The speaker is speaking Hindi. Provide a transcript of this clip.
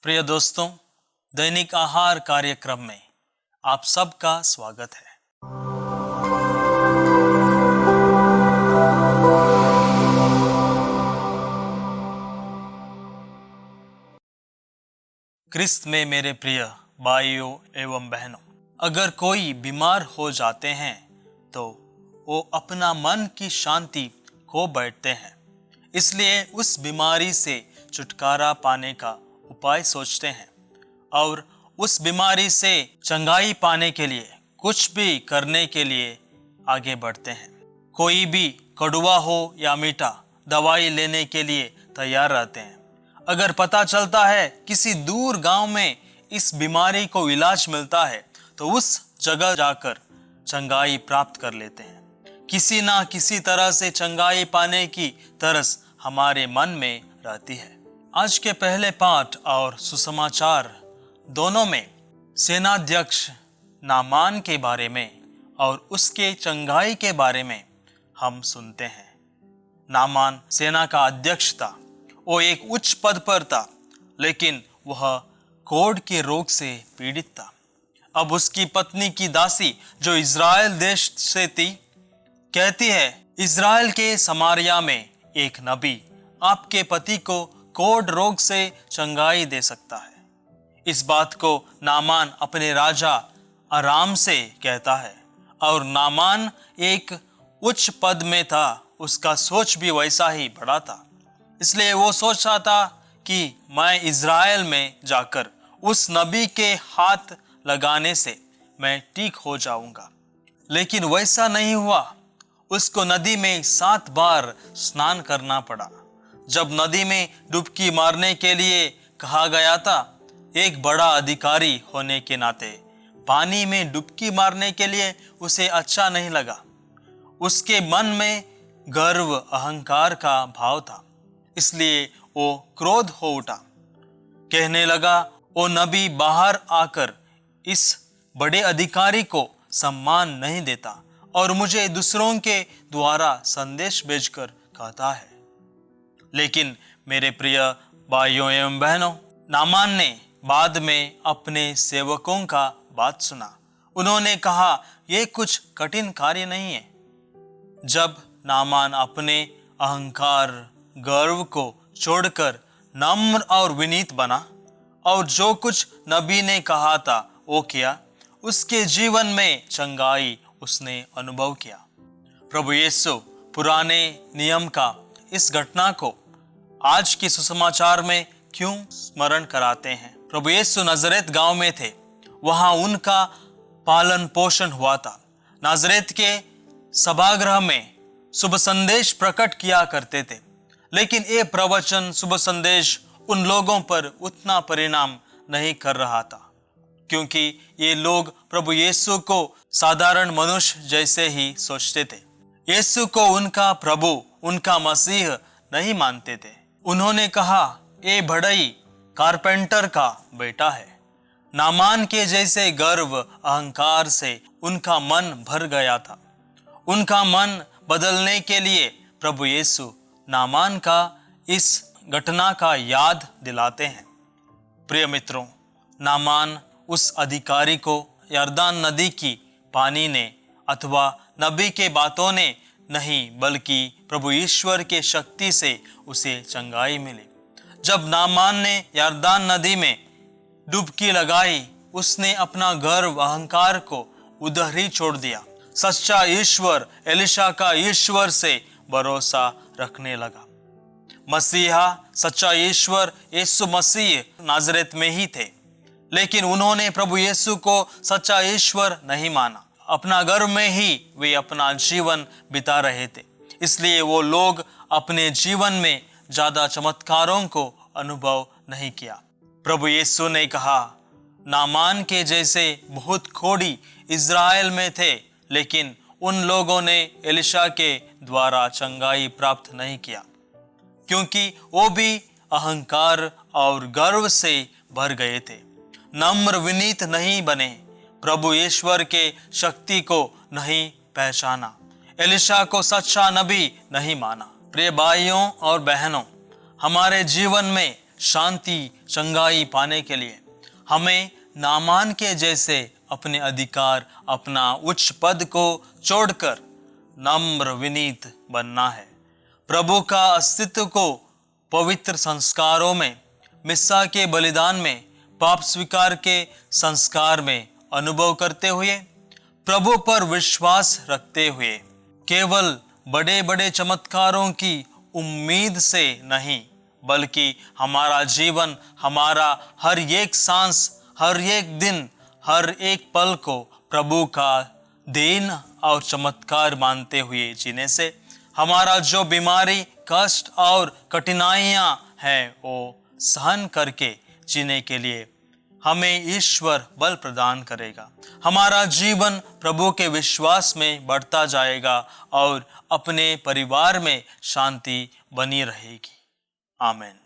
प्रिय दोस्तों, दैनिक आहार कार्यक्रम में आप सबका स्वागत है। क्रिस्त में मेरे प्रिय भाइयों एवं बहनों, अगर कोई बीमार हो जाते हैं तो वो अपना मन की शांति खो बैठते हैं, इसलिए उस बीमारी से छुटकारा पाने का उपाय सोचते हैं और उस बीमारी से चंगाई पाने के लिए कुछ भी करने के लिए आगे बढ़ते हैं। कोई भी कड़वा हो या मीठा दवाई लेने के लिए तैयार रहते हैं। अगर पता चलता है किसी दूर गांव में इस बीमारी को इलाज मिलता है तो उस जगह जाकर चंगाई प्राप्त कर लेते हैं। किसी ना किसी तरह से चंगाई पाने की तरस हमारे मन में रहती है। आज के पहले पाठ और सुसमाचार दोनों में सेनाध्यक्ष नामान के बारे में और उसके चंगाई के बारे में हम सुनते हैं। नामान सेना का अध्यक्ष था। वो एक उच्च पद पर था, लेकिन वह कोढ़ के रोग से पीड़ित था। अब उसकी पत्नी की दासी जो इज़राइल देश से थी कहती है, इज़राइल के समारिया में एक नबी आपके पति को कोढ़ रोग से चंगाई दे सकता है। इस बात को नामान अपने राजा आराम से कहता है और नामान एक उच्च पद में था। उसका सोच भी वैसा ही बड़ा था, इसलिए वो सोच रहा था कि मैं इज़राइल में जाकर उस नबी के हाथ लगाने से मैं ठीक हो जाऊंगा। लेकिन वैसा नहीं हुआ। उसको नदी में 7 बार स्नान करना पड़ा। जब नदी में डुबकी मारने के लिए कहा गया था, एक बड़ा अधिकारी होने के नाते पानी में डुबकी मारने के लिए उसे अच्छा नहीं लगा। उसके मन में गर्व अहंकार का भाव था, इसलिए वो क्रोध हो उठा। कहने लगा, वो नबी बाहर आकर इस बड़े अधिकारी को सम्मान नहीं देता और मुझे दूसरों के द्वारा संदेश भेजकर कहता है। लेकिन मेरे प्रिय भाइयों एवं बहनों, नामान ने बाद में अपने सेवकों का बात सुना। उन्होंने कहा, यह कुछ कठिन कार्य नहीं है। जब नामान अपने अहंकार गर्व को छोड़कर नम्र और विनीत बना और जो कुछ नबी ने कहा था वो किया, उसके जीवन में चंगाई उसने अनुभव किया। प्रभु यीशु पुराने नियम का इस घटना को आज के सुसमाचार में क्यों स्मरण कराते हैं? प्रभु यीशु नजरेत गांव में थे। वहां उनका पालन पोषण हुआ था। नाजरेत के सभागृह में शुभ संदेश प्रकट किया करते थे, लेकिन ये प्रवचन शुभ संदेश उन लोगों पर उतना परिणाम नहीं कर रहा था, क्योंकि ये लोग प्रभु यीशु को साधारण मनुष्य जैसे ही सोचते थे। यीशु को उनका प्रभु, उनका मसीह नहीं मानते थे। उन्होंने कहा, ये बढ़ई कारपेंटर का बेटा है। नामान के जैसे गर्व अहंकार से उनका मन भर गया था। उनका मन बदलने के लिए प्रभु यीशु नामान का इस घटना का याद दिलाते हैं। प्रिय मित्रों, नामान उस अधिकारी को यरदान नदी की पानी ने अथवा नबी के बातों ने नहीं, बल्कि प्रभु ईश्वर के शक्ति से उसे चंगाई मिली। जब नामान ने यरदान नदी में डुबकी लगाई, उसने अपना गर्व अहंकार को उधर ही छोड़ दिया। सच्चा ईश्वर एलिशा का ईश्वर से भरोसा रखने लगा। मसीहा सच्चा ईश्वर यीशु मसीह नाजरेत में ही थे, लेकिन उन्होंने प्रभु यीशु को सच्चा ईश्वर नहीं माना। अपना गर्व में ही वे अपना जीवन बिता रहे थे, इसलिए वो लोग अपने जीवन में ज्यादा चमत्कारों को अनुभव नहीं किया। प्रभु यीशु ने कहा, नामान के जैसे बहुत खोड़ी इज़राइल में थे, लेकिन उन लोगों ने एलिशा के द्वारा चंगाई प्राप्त नहीं किया, क्योंकि वो भी अहंकार और गर्व से भर गए थे। नम्र विनीत नहीं बने, प्रभु ईश्वर के शक्ति को नहीं पहचाना, एलिशा को सच्चा नबी नहीं माना। प्रिय भाइयों और बहनों, हमारे जीवन में शांति चंगाई पाने के लिए हमें नामान के जैसे अपने अधिकार, अपना उच्च पद को छोड़कर नम्र विनीत बनना है। प्रभु का अस्तित्व को पवित्र संस्कारों में, मिस्सा के बलिदान में, पाप स्वीकार के संस्कार में अनुभव करते हुए, प्रभु पर विश्वास रखते हुए, केवल बड़े बड़े चमत्कारों की उम्मीद से नहीं, बल्कि हमारा जीवन, हमारा हर एक सांस, हर एक दिन, हर एक पल को प्रभु का देन और चमत्कार मानते हुए जीने से हमारा जो बीमारी, कष्ट और कठिनाइयां हैं वो सहन करके जीने के लिए हमें ईश्वर बल प्रदान करेगा। हमारा जीवन प्रभु के विश्वास में बढ़ता जाएगा और अपने परिवार में शांति बनी रहेगी। आमीन।